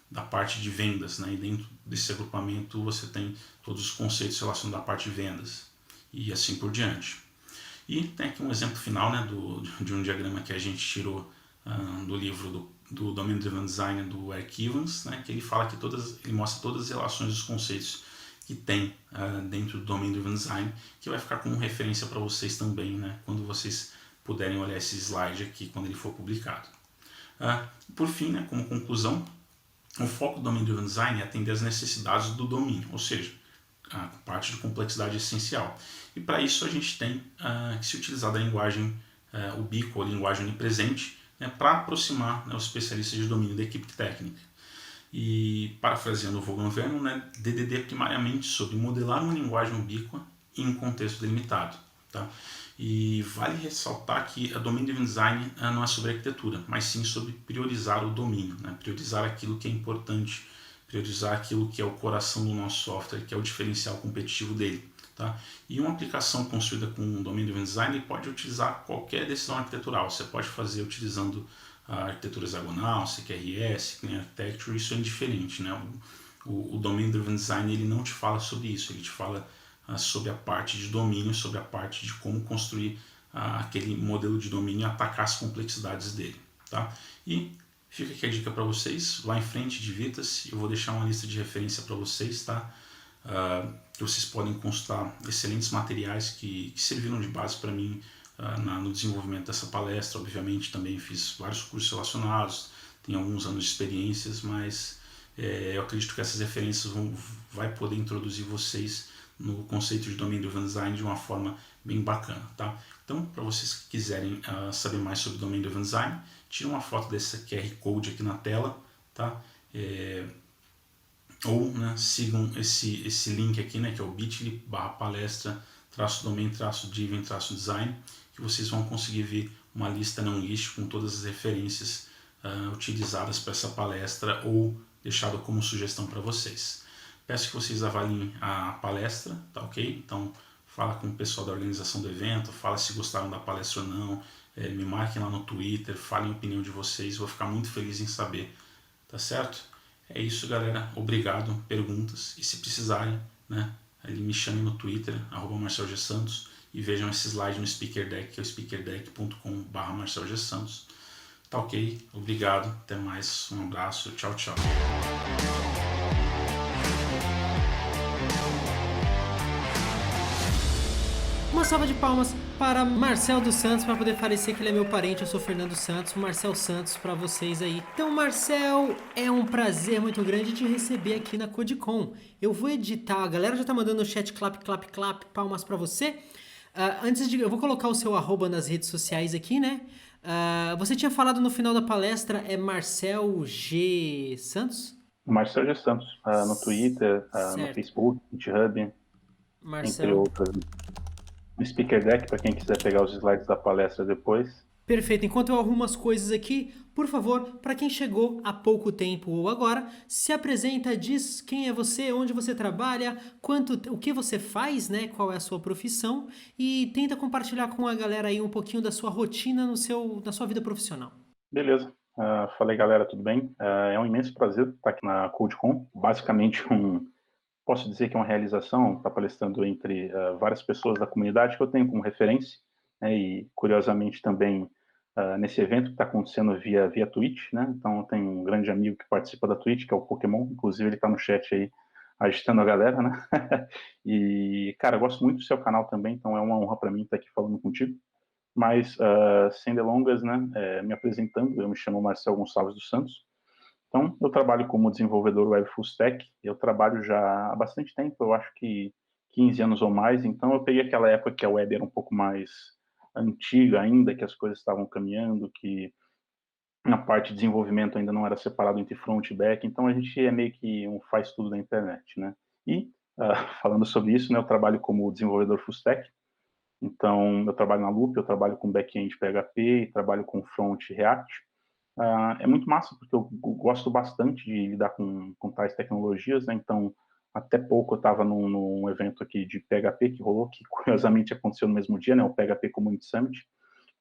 da parte de vendas, né? E dentro desse agrupamento você tem todos os conceitos relacionados à parte de vendas e assim por diante. E tem aqui um exemplo final, né, de um diagrama que a gente tirou do livro do Domain Driven Design do Eric Evans, né, que ele fala que ele mostra todas as relações dos conceitos que tem dentro do Domain Driven Design, que vai ficar como referência para vocês também, né, quando vocês puderem olhar esse slide aqui quando ele for publicado. Por fim, né, como conclusão, o foco do Domain Driven Design é atender às necessidades do domínio, ou seja, a parte de complexidade essencial. E para isso a gente tem que se utilizar da linguagem ubíqua, a linguagem onipresente, né, para aproximar, né, os especialistas de domínio da equipe técnica. E, parafraseando o Vaughan Vernon, né, DDD é primariamente sobre modelar uma linguagem ubíqua em um contexto delimitado. Tá? E vale ressaltar que a Domain Driven Design não é sobre arquitetura, mas sim sobre priorizar o domínio, né? Priorizar aquilo que é importante, priorizar aquilo que é o coração do nosso software, que é o diferencial competitivo dele. Tá? E uma aplicação construída com Domain Driven Design pode utilizar qualquer decisão arquitetural. Você pode fazer utilizando a arquitetura hexagonal, CQRS, Clean Architecture, isso é indiferente. Né? O Domain Driven Design ele não te fala sobre isso, ele te fala sobre a parte de domínio, sobre a parte de como construir aquele modelo de domínio e atacar as complexidades dele. Tá? E fica aqui a dica para vocês, vá em frente, divirta-se, eu vou deixar uma lista de referência para vocês, tá? Que vocês podem consultar excelentes materiais que serviram de base para mim no desenvolvimento dessa palestra. Obviamente também fiz vários cursos relacionados, tenho alguns anos de experiências, mas eu acredito que essas referências vai poder introduzir vocês no conceito de Domain Driven Design de uma forma bem bacana, tá? Então, para vocês que quiserem saber mais sobre Domain Driven Design, tire uma foto desse QR Code aqui na tela, tá? Ou, né, sigam esse link aqui, né, que é o bit.ly/palestra-domain-driven-design, que vocês vão conseguir ver uma lista não list com todas as referências utilizadas para essa palestra ou deixado como sugestão para vocês. Peço que vocês avaliem a palestra, tá ok? Então, fala com o pessoal da organização do evento, fala se gostaram da palestra ou não, me marquem lá no Twitter, falem a opinião de vocês, vou ficar muito feliz em saber, tá certo? É isso, galera. Obrigado. Perguntas. E se precisarem, né, me chamem no Twitter, @MarcelGSantos, e vejam esse slide no Speaker Deck, que é o speakerdeck.com/MarcelGSantos. Tá ok? Obrigado. Até mais. Um abraço. Tchau, tchau. Uma salva de palmas para Marcel dos Santos, para poder parecer que ele é meu parente. Eu sou Fernando Santos, Marcel Santos para vocês aí. Então, Marcel, é um prazer muito grande te receber aqui na CodeCon. Eu vou editar, a galera já tá mandando no chat clap, clap, clap, palmas para você. Eu vou colocar o seu @, nas redes sociais aqui, né? Você tinha falado no final da palestra, é Marcel G. Santos? Marcel G. Santos, no Twitter, no Facebook, GitHub, entre outras. No Speaker Deck, para quem quiser pegar os slides da palestra depois. Perfeito. Enquanto eu arrumo as coisas aqui, por favor, para quem chegou há pouco tempo ou agora, se apresenta, diz quem é você, onde você trabalha, o que você faz, né? Qual é a sua profissão e tenta compartilhar com a galera aí um pouquinho da sua rotina na sua vida profissional. Beleza. Falei, galera, tudo bem? É um imenso prazer estar aqui na CodeCon. Basicamente, posso dizer que é uma realização, estar palestrando entre várias pessoas da comunidade que eu tenho como referência, né, e curiosamente também nesse evento que está acontecendo via Twitch, né? Então eu tenho um grande amigo que participa da Twitch, que é o Pokémon, inclusive ele está no chat aí agitando a galera, né? E, cara, eu gosto muito do seu canal também, então é uma honra para mim estar aqui falando contigo. Mas, sem delongas, né, me apresentando, eu me chamo Marcel Gonçalves dos Santos. Então, eu trabalho como desenvolvedor web full stack, eu trabalho já há bastante tempo, eu acho que 15 anos ou mais, então eu peguei aquela época que a web era um pouco mais antiga ainda, que as coisas estavam caminhando, que na parte de desenvolvimento ainda não era separado entre front e back, então a gente é meio que um faz tudo da internet, né? E, falando sobre isso, né, eu trabalho como desenvolvedor full stack, então eu trabalho na Loop, eu trabalho com back-end PHP, trabalho com front React. É muito massa, porque eu gosto bastante de lidar com tais tecnologias, né? Então, até pouco eu estava num evento aqui de PHP que rolou, que curiosamente aconteceu no mesmo dia, né? O PHP Community Summit,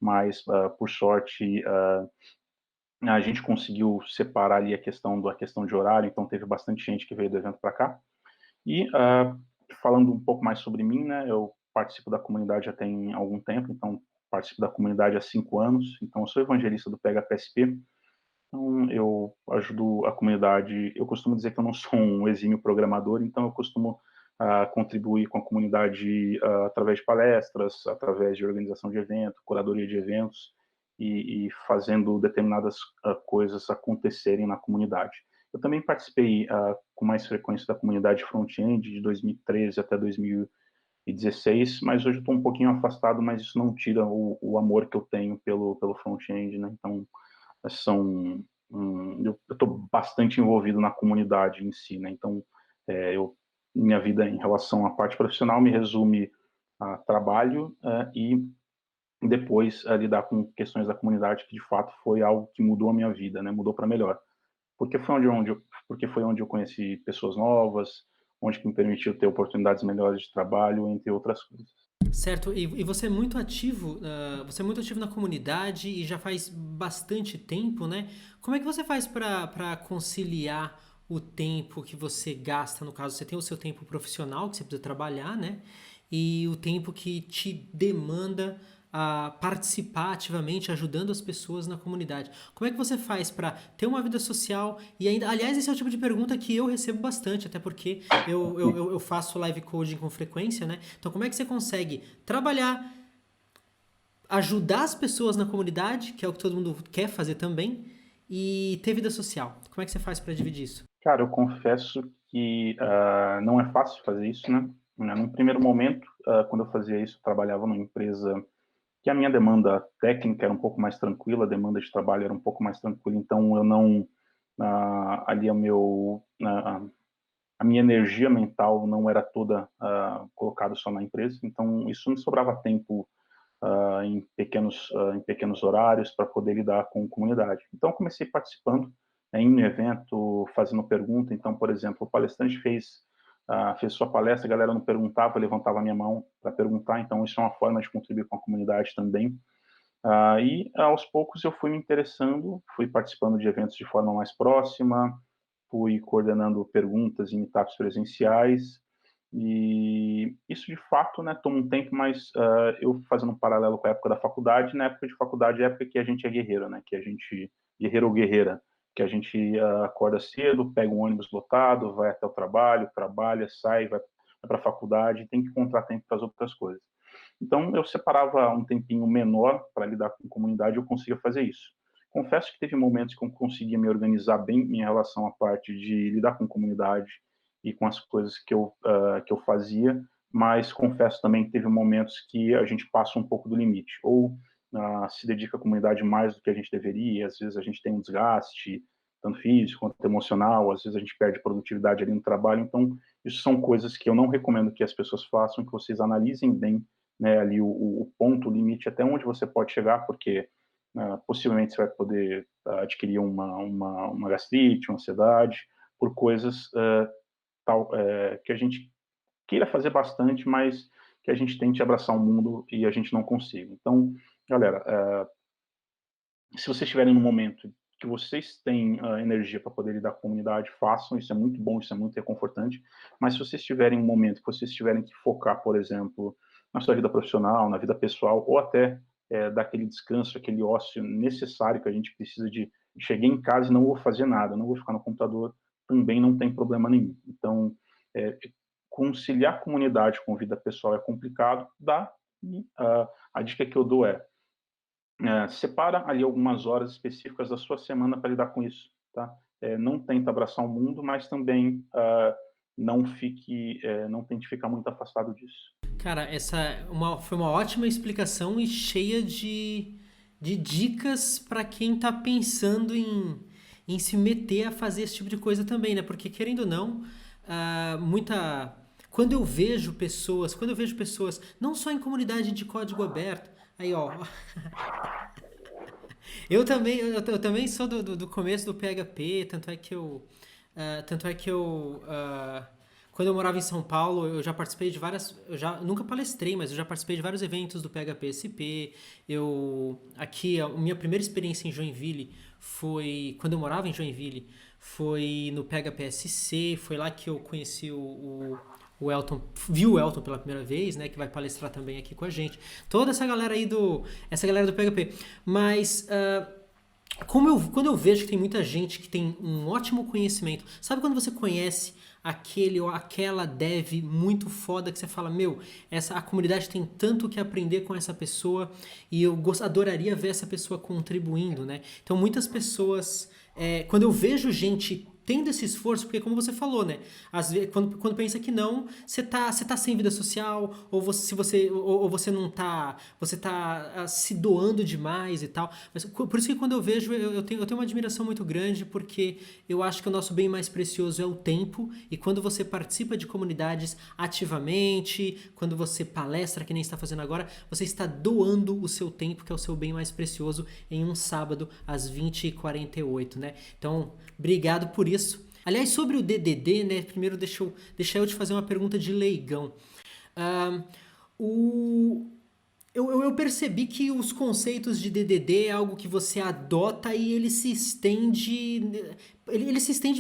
mas, por sorte, a gente conseguiu separar ali a questão de horário, então teve bastante gente que veio do evento para cá. E, falando um pouco mais sobre mim, né? Eu participo da comunidade já tem algum tempo, então participo da comunidade há 5 anos, então eu sou evangelista do PHPSP. Então, eu ajudo a comunidade. Eu costumo dizer que eu não sou um exímio programador, então eu costumo contribuir com a comunidade através de palestras, através de organização de eventos, curadoria de eventos e fazendo determinadas coisas acontecerem na comunidade. Eu também participei com mais frequência da comunidade front-end de 2013 até 2016, mas hoje eu estou um pouquinho afastado, mas isso não tira o amor que eu tenho pelo front-end, né? Então, eu estou bastante envolvido na comunidade em si, né? Então, minha vida em relação à parte profissional me resume a trabalho e depois lidar com questões da comunidade, que de fato foi algo que mudou a minha vida, né? Mudou para melhor. Porque foi onde eu conheci pessoas novas, onde me permitiu ter oportunidades melhores de trabalho, entre outras coisas. Certo, e você é muito ativo, você é muito ativo na comunidade e já faz bastante tempo, né? Como é que você faz para conciliar o tempo que você gasta, no caso, você tem o seu tempo profissional que você precisa trabalhar, né? E o tempo que te demanda a participar ativamente, ajudando as pessoas na comunidade. Como é que você faz para ter uma vida social e ainda... Aliás, esse é o tipo de pergunta que eu recebo bastante, até porque eu faço live coding com frequência, né? Então, como é que você consegue trabalhar, ajudar as pessoas na comunidade, que é o que todo mundo quer fazer também, e ter vida social? Como é que você faz para dividir isso? Cara, eu confesso que não é fácil fazer isso, né? Num primeiro momento, quando eu fazia isso, eu trabalhava numa empresa que a minha demanda técnica era um pouco mais tranquila, a demanda de trabalho era um pouco mais tranquila, então eu não ali a minha energia mental não era toda colocada só na empresa, então isso me sobrava tempo em pequenos horários para poder lidar com a comunidade. Então comecei participando em um evento, fazendo pergunta. Então, por exemplo, o palestrante fez sua palestra, a galera não perguntava, eu levantava a minha mão para perguntar, então isso é uma forma de contribuir com a comunidade também. E aos poucos eu fui me interessando, fui participando de eventos de forma mais próxima, fui coordenando perguntas em meetups presenciais, e isso de fato, né, toma um tempo, mas eu fazendo um paralelo com a época da faculdade, na época de faculdade é a época que a gente é guerreiro, né, que a gente, guerreiro ou guerreira, que a gente acorda cedo, pega um ônibus lotado, vai até o trabalho, trabalha, sai, vai para a faculdade, tem que encontrar tempo para as outras coisas. Então, eu separava um tempinho menor para lidar com a comunidade, eu conseguia fazer isso. Confesso que teve momentos que eu conseguia me organizar bem em relação à parte de lidar com a comunidade e com as coisas que eu fazia, mas confesso também que teve momentos que a gente passa um pouco do limite, ou se dedica à comunidade mais do que a gente deveria, às vezes a gente tem um desgaste, tanto físico quanto emocional, às vezes a gente perde produtividade ali no trabalho, então isso são coisas que eu não recomendo que as pessoas façam, que vocês analisem bem, né, ali o ponto, o limite, até onde você pode chegar, porque possivelmente você vai poder adquirir uma gastrite, uma ansiedade, por coisas que a gente queira fazer bastante, mas que a gente tente abraçar o mundo e a gente não consiga. Então, galera, se vocês estiverem num momento que vocês têm energia para poder lidar com a comunidade, façam, isso é muito bom, isso é muito reconfortante, mas se vocês tiverem um momento que vocês tiverem que focar, por exemplo, na sua vida profissional, na vida pessoal, ou até dar aquele descanso, aquele ócio necessário que a gente precisa de cheguei em casa e não vou fazer nada, não vou ficar no computador, também não tem problema nenhum. Então, conciliar a comunidade com vida pessoal é complicado, dá, e a dica que eu dou separa ali algumas horas específicas da sua semana para lidar com isso, tá? Não tenta abraçar o mundo, mas também não tente ficar muito afastado disso. Cara, foi uma ótima explicação e cheia de dicas para quem tá pensando em se meter a fazer esse tipo de coisa também, né? Porque querendo ou não, quando eu vejo pessoas, não só em comunidade de código aberto, aí ó, eu também sou do começo do PHP, quando eu morava em São Paulo, eu já participei de nunca palestrei, mas eu já participei de vários eventos do PHP SP. A minha primeira experiência em Joinville quando eu morava em Joinville, foi no PHP SC, foi lá que eu conheci o Elton, vi o Elton pela primeira vez, né, que vai palestrar também aqui com a gente. Toda essa galera aí essa galera do PHP. Mas quando eu vejo que tem muita gente que tem um ótimo conhecimento, sabe quando você conhece aquele ou aquela dev muito foda que você fala, a comunidade tem tanto que aprender com essa pessoa e eu adoraria ver essa pessoa contribuindo, né? Então muitas pessoas, quando eu vejo gente tendo esse esforço, porque como você falou, né? Às vezes, quando pensa que não, você tá sem vida social, ou você, se você, ou você não tá, você tá se doando demais e tal. Mas por isso que quando eu vejo, eu tenho uma admiração muito grande, porque eu acho que o nosso bem mais precioso é o tempo, e quando você participa de comunidades ativamente, quando você palestra, que nem está fazendo agora, você está doando o seu tempo, que é o seu bem mais precioso, em um sábado às 20h48, né? Então, obrigado por isso. Aliás, sobre o DDD, né? Primeiro deixa eu te fazer uma pergunta de leigão. Ah, o, eu percebi que os conceitos de DDD é algo que você adota e ele se estende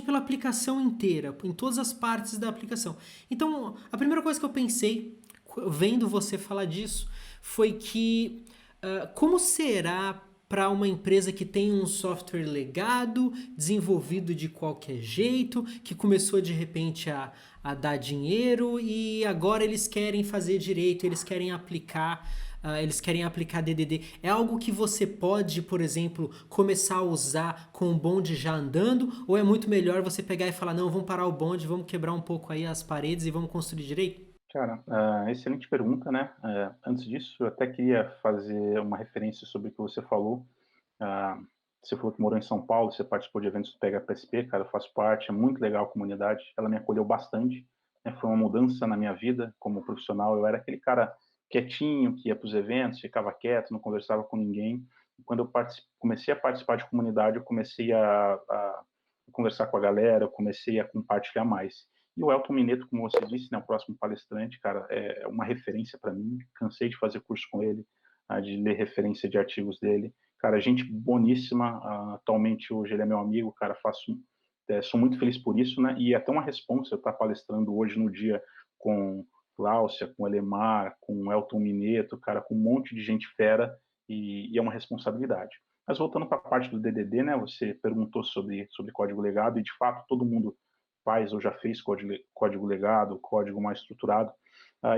pela aplicação inteira, em todas as partes da aplicação. Então, a primeira coisa que eu pensei, vendo você falar disso, foi que como será para uma empresa que tem um software legado, desenvolvido de qualquer jeito, que começou de repente a dar dinheiro e agora eles querem fazer direito, eles querem aplicar DDD. É algo que você pode, por exemplo, começar a usar com o bonde já andando? Ou é muito melhor você pegar e falar, não, vamos parar o bonde, vamos quebrar um pouco aí as paredes e vamos construir direito? Cara, excelente pergunta, né? Antes disso, eu até queria fazer uma referência sobre o que você falou. Ah, Você falou que morou em São Paulo, você participou de eventos do Pega PSP, cara, eu faço parte, é muito legal a comunidade, ela me acolheu bastante, né? Foi uma mudança na minha vida como profissional. Eu era aquele cara quietinho, que ia para os eventos, ficava quieto, não conversava com ninguém. E quando eu comecei a participar de comunidade, eu comecei a conversar com a galera, eu comecei a compartilhar mais. E o Elton Mineto, como você disse, né, o próximo palestrante, cara, é uma referência para mim. Cansei de fazer curso com ele, de ler referência de artigos dele. Cara, gente boníssima. Atualmente, hoje ele é meu amigo, cara, sou muito feliz por isso, né? E é até uma responsa eu estar palestrando hoje no dia com Cláudia, com Elemar, com Elton Mineto, cara, com um monte de gente fera, e é uma responsabilidade. Mas voltando para a parte do DDD, né? Você perguntou sobre código legado, e de fato todo mundo faz ou já fez código legado, código mais estruturado.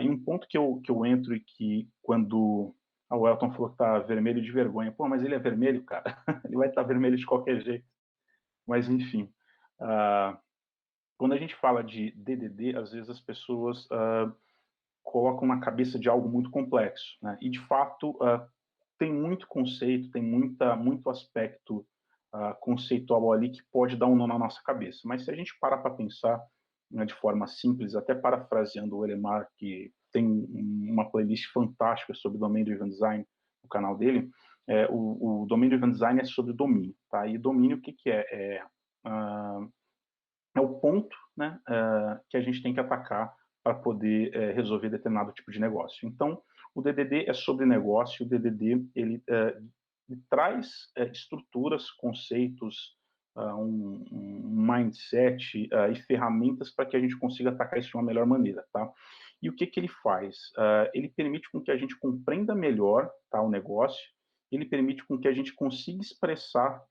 E um ponto que eu entro e que quando o Elton falou que tá vermelho de vergonha. Pô, mas ele é vermelho, cara. Ele vai estar vermelho de qualquer jeito. Mas, enfim. Uh, Quando a gente fala de DDD, às vezes as pessoas colocam na cabeça de algo muito complexo, né? E, de fato, tem muito conceito, tem muito aspecto conceitual ali que pode dar um nó na nossa cabeça. Mas se a gente parar para pensar, né, de forma simples, até parafraseando o Elemar, que tem uma playlist fantástica sobre Domain Driven Design no canal dele, o Domain Driven Design é sobre domínio, tá? E domínio, o que é? É o ponto, né, que a gente tem que atacar para poder resolver determinado tipo de negócio. Então, o DDD é sobre negócio. O DDD ele traz estruturas, conceitos, um mindset e ferramentas para que a gente consiga atacar isso de uma melhor maneira, tá? E o que ele faz? Ele permite com que a gente compreenda melhor, tá, o negócio. Ele permite com que a gente consiga expressar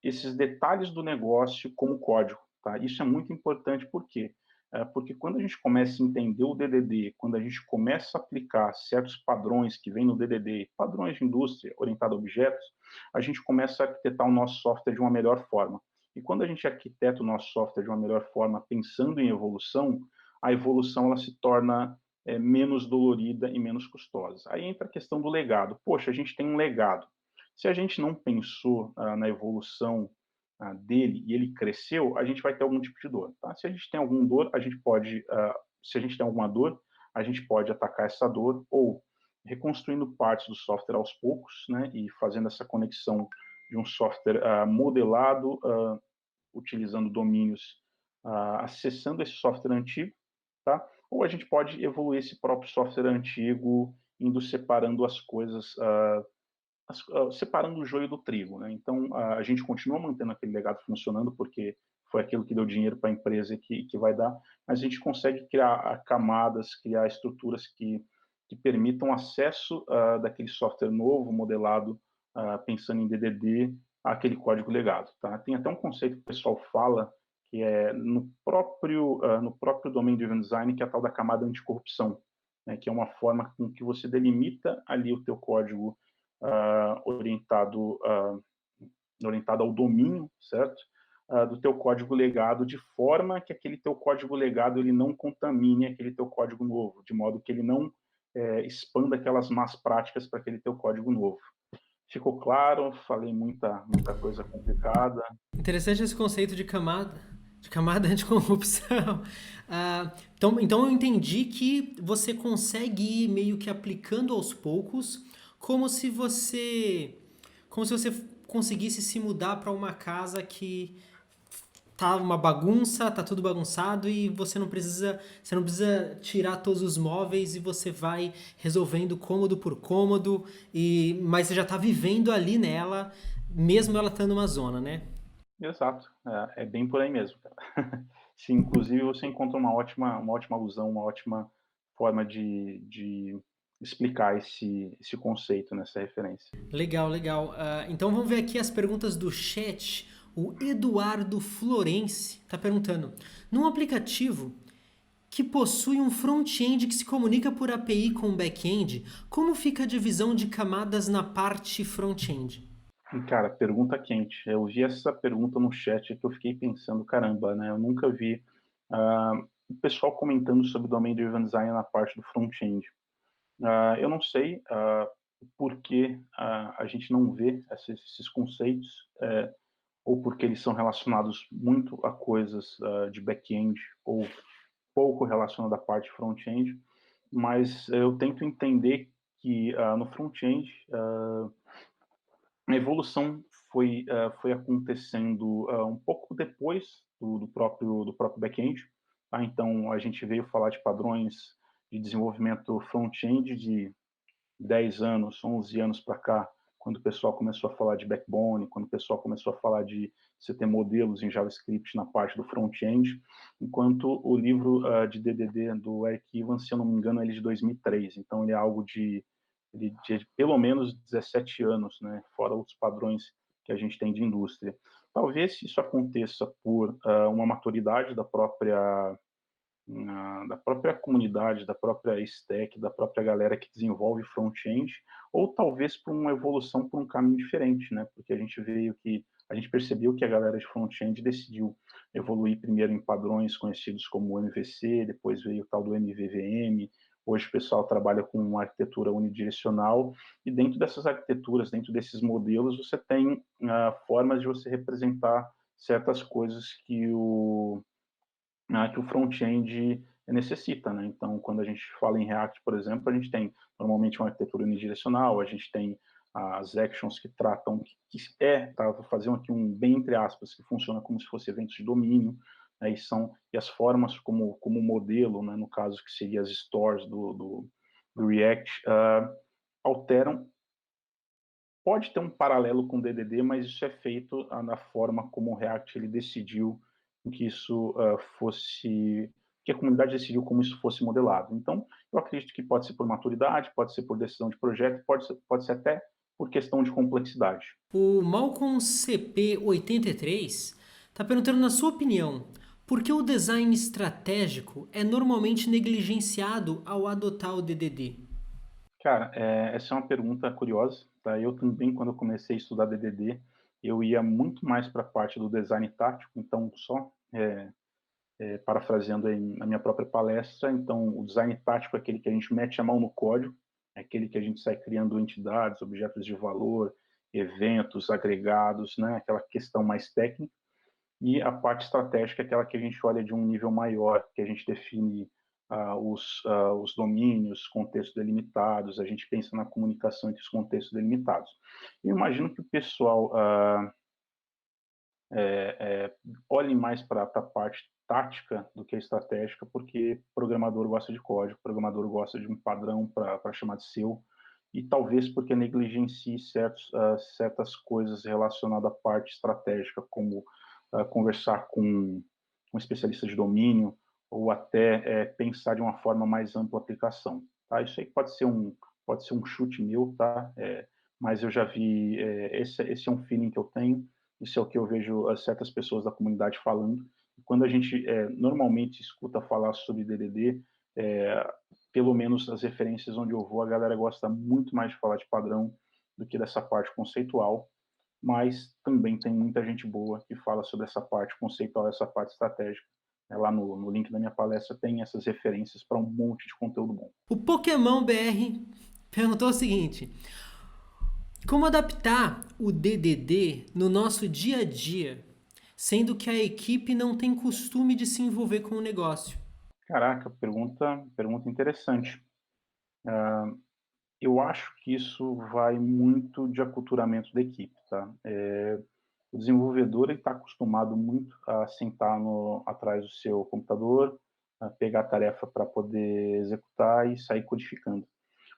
esses detalhes do negócio como código, tá? Isso é muito importante, por quê? Porque quando a gente começa a entender o DDD, quando a gente começa a aplicar certos padrões que vêm no DDD, padrões de indústria orientado a objetos, a gente começa a arquitetar o nosso software de uma melhor forma. E quando a gente arquiteta o nosso software de uma melhor forma, pensando em evolução, a evolução ela se torna menos dolorida e menos custosa. Aí entra a questão do legado. Poxa, a gente tem um legado. Se a gente não pensou na evolução dele e ele cresceu, a gente vai ter algum tipo de dor. Tá? Se a gente tem alguma dor, se a gente tem alguma dor, a gente pode atacar essa dor ou reconstruindo partes do software aos poucos, né, e fazendo essa conexão de um software modelado, utilizando domínios, acessando esse software antigo, tá? Ou a gente pode evoluir esse próprio software antigo, indo separando as coisas, separando o joio do trigo, né? Então, a gente continua mantendo aquele legado funcionando, porque foi aquilo que deu dinheiro para a empresa e que vai dar, mas a gente consegue criar camadas, criar estruturas que permitam acesso daquele software novo, modelado, pensando em DDD, àquele código legado, tá? Tem até um conceito que o pessoal fala, que é no próprio Domain Driven Design, que é a tal da camada anticorrupção, né? Que é uma forma com que você delimita ali o teu código orientado ao domínio, certo? do teu código legado, de forma que aquele teu código legado ele não contamine aquele teu código novo, de modo que ele não expanda aquelas más práticas para aquele teu código novo. Ficou claro? Falei muita coisa complicada. Interessante esse conceito de camada anticorrupção. Então eu entendi que você consegue ir meio que aplicando aos poucos, como se você conseguisse se mudar para uma casa que tá uma bagunça, tá tudo bagunçado e você não precisa tirar todos os móveis e você vai resolvendo cômodo por cômodo, mas você já tá vivendo ali nela, mesmo ela estando numa zona, né? Exato, é bem por aí mesmo, cara. Se inclusive você encontra uma ótima alusão, uma ótima forma de explicar esse conceito nessa referência. Legal, legal. Então vamos ver aqui as perguntas do chat. O Eduardo Florense está perguntando: num aplicativo que possui um front-end que se comunica por API com o back-end, como fica a divisão de camadas na parte front-end? E, cara, pergunta quente. Eu vi essa pergunta no chat que eu fiquei pensando, caramba, né? Eu nunca vi o pessoal comentando sobre domain-driven design na parte do front-end. Eu não sei por que a gente não vê esses conceitos, ou porque eles são relacionados muito a coisas de back-end, ou pouco relacionado à parte front-end, mas eu tento entender que no front-end a evolução foi acontecendo um pouco depois do próprio back-end. Tá? Então, a gente veio falar de padrões de desenvolvimento front-end de 10 anos, 11 anos para cá, quando o pessoal começou a falar de backbone, quando o pessoal começou a falar de você ter modelos em JavaScript na parte do front-end, enquanto o livro de DDD do Eric Evans, se eu não me engano, é de 2003. Então, ele é algo de pelo menos 17 anos, né? Fora outros padrões que a gente tem de indústria. Talvez isso aconteça por uma maturidade da própria comunidade, da própria stack, da própria galera que desenvolve front-end, ou talvez por uma evolução por um caminho diferente, né? Porque a gente percebeu que a galera de front-end decidiu evoluir primeiro em padrões conhecidos como MVC, depois veio o tal do MVVM. Hoje o pessoal trabalha com uma arquitetura unidirecional, e dentro dessas arquiteturas, dentro desses modelos, você tem formas de você representar certas coisas que o front-end necessita, né? Então, quando a gente fala em React, por exemplo, a gente tem normalmente uma arquitetura unidirecional, a gente tem as actions que tratam, tá, vou fazer aqui um bem entre aspas, que funciona como se fosse eventos de domínio, né? E as formas como modelo, né? No caso que seria as stores do React, alteram. Pode ter um paralelo com o DDD, mas isso é feito na forma como o React ele decidiu que isso que a comunidade decidiu como isso fosse modelado. Então, eu acredito que pode ser por maturidade, pode ser por decisão de projeto, pode ser até por questão de complexidade. O Malcolm CP83 está perguntando, na sua opinião, por que o design estratégico é normalmente negligenciado ao adotar o DDD? Cara, essa é uma pergunta curiosa. Tá? Eu também, quando eu comecei a estudar DDD, eu ia muito mais para a parte do design tático, então só parafraseando aí na minha própria palestra, então o design tático é aquele que a gente mete a mão no código, é aquele que a gente sai criando entidades, objetos de valor, eventos, agregados, né, aquela questão mais técnica, e a parte estratégica é aquela que a gente olha de um nível maior, que a gente define os domínios, contextos delimitados, a gente pensa na comunicação entre os contextos delimitados. Eu imagino que o pessoal olhe mais para a parte tática do que a estratégica, porque programador gosta de código, programador gosta de um padrão para chamar de seu, e talvez porque negligencie certas coisas relacionadas à parte estratégica, como conversar com um especialista de domínio, ou até pensar de uma forma mais ampla a aplicação. Tá? Isso aí pode ser um chute meu, tá? Mas eu já vi, esse é um feeling que eu tenho, isso é o que eu vejo certas pessoas da comunidade falando. Quando a gente normalmente escuta falar sobre DDD, pelo menos as referências onde eu vou, a galera gosta muito mais de falar de padrão do que dessa parte conceitual. mas também tem muita gente boa que fala sobre essa parte conceitual, essa parte estratégica. Lá no link da minha palestra tem essas referências para um monte de conteúdo bom. O Pokémon BR perguntou o seguinte: como adaptar o DDD no nosso dia a dia, sendo que a equipe não tem costume de se envolver com o negócio? Caraca, pergunta interessante. Eu acho que isso vai muito de aculturamento da equipe, tá? O desenvolvedor está acostumado muito a sentar atrás do seu computador, a pegar a tarefa para poder executar e sair codificando.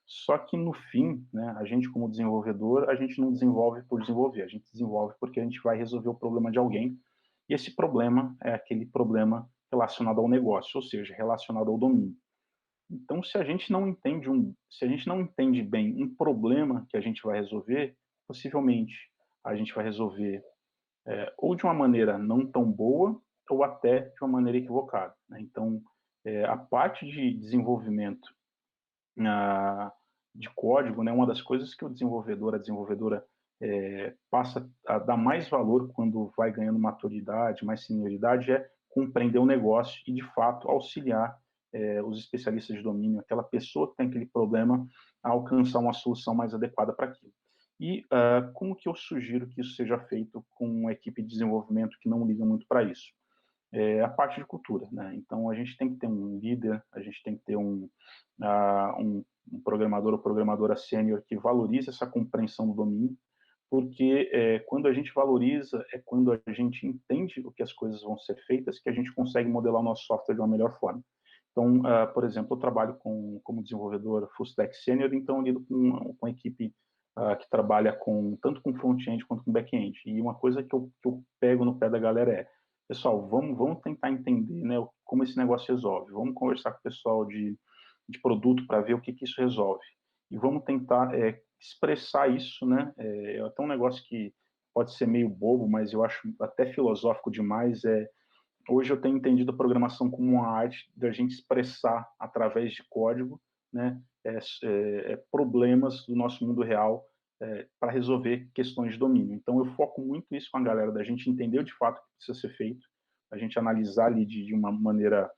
Só que no fim, né, a gente como desenvolvedor, a gente não desenvolve por desenvolver, a gente desenvolve porque a gente vai resolver o problema de alguém, e esse problema é aquele problema relacionado ao negócio, ou seja, relacionado ao domínio. Então, se a gente não entende bem um problema que a gente vai resolver, possivelmente a gente vai resolver ou de uma maneira não tão boa ou até de uma maneira equivocada, né? Então, a parte de desenvolvimento de código, né, uma das coisas que a desenvolvedora passa a dar mais valor quando vai ganhando maturidade, mais senioridade, é compreender o negócio e, de fato, auxiliar os especialistas de domínio, aquela pessoa que tem aquele problema, a alcançar uma solução mais adequada para aquilo. E como que eu sugiro que isso seja feito com uma equipe de desenvolvimento que não liga muito para isso? A parte de cultura, né? Então, a gente tem que ter um líder, a gente tem que ter um programador ou programadora sênior que valorize essa compreensão do domínio, porque quando a gente valoriza, é quando a gente entende o que as coisas vão ser feitas, que a gente consegue modelar o nosso software de uma melhor forma. Então, por exemplo, eu trabalho como desenvolvedor full stack sênior, então eu lido com a equipe que trabalha tanto com front-end quanto com back-end. E uma coisa que eu pego no pé da galera pessoal, vamos tentar entender, né, como esse negócio resolve. Vamos conversar com o pessoal de produto para ver o que isso resolve. E vamos tentar expressar isso, né? É até um negócio que pode ser meio bobo, mas eu acho até filosófico demais. Hoje eu tenho entendido a programação como uma arte da gente expressar através de código, né, problemas do nosso mundo real para resolver questões de domínio. Então eu foco muito isso com a galera, da gente entender de fato o que precisa ser feito, a gente analisar ali de uma maneira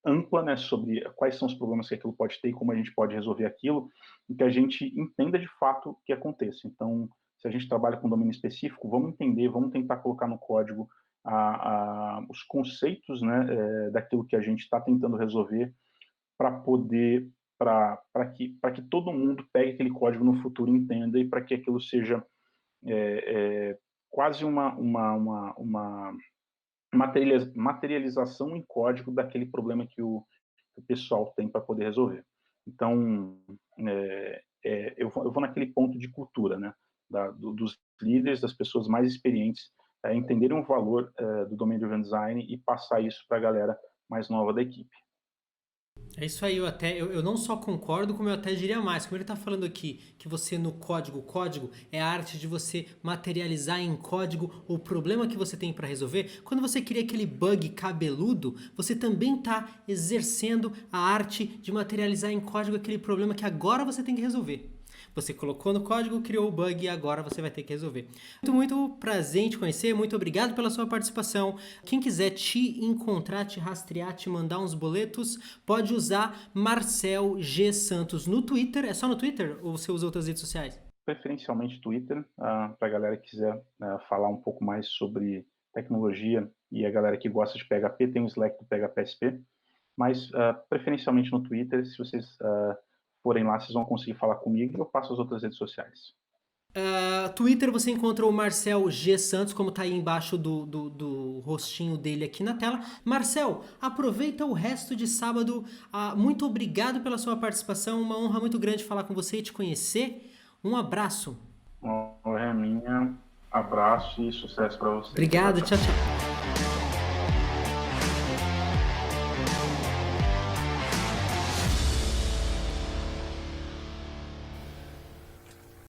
ampla, né, sobre quais são os problemas que aquilo pode ter e como a gente pode resolver aquilo, e que a gente entenda de fato o que aconteça. Então, se a gente trabalha com domínio específico, vamos entender, vamos tentar colocar no código os conceitos, né, daquilo que a gente está tentando resolver para que todo mundo pegue aquele código no futuro e entenda, e para que aquilo seja quase uma materialização em código daquele problema que o pessoal tem para poder resolver. Então, eu vou naquele ponto de cultura, né, dos líderes, das pessoas mais experientes, entenderem o valor do Domain Driven Design e passar isso para a galera mais nova da equipe. É isso aí, eu não só concordo, como eu até diria mais. Como ele está falando aqui, que você no código é a arte de você materializar em código o problema que você tem para resolver. Quando você cria aquele bug cabeludo, você também está exercendo a arte de materializar em código aquele problema que agora você tem que resolver. Você colocou no código, criou o bug e agora você vai ter que resolver. Muito prazer em te conhecer, muito obrigado pela sua participação. Quem quiser te encontrar, te rastrear, te mandar uns boletos, pode usar Marcel G. Santos no Twitter. É só no Twitter ou você usa outras redes sociais? Preferencialmente Twitter, para a galera que quiser falar um pouco mais sobre tecnologia, e a galera que gosta de PHP, tem o Slack do PHPSP, mas preferencialmente no Twitter. Se vocês forem lá, vocês vão conseguir falar comigo e eu passo as outras redes sociais. Twitter você encontra o Marcel G. Santos, como tá aí embaixo do rostinho dele aqui na tela. Marcel, aproveita o resto de sábado. Muito obrigado pela sua participação. Uma honra muito grande falar com você e te conhecer. Um abraço. Honra é minha. Abraço e sucesso para você. Obrigado, tchau, tchau.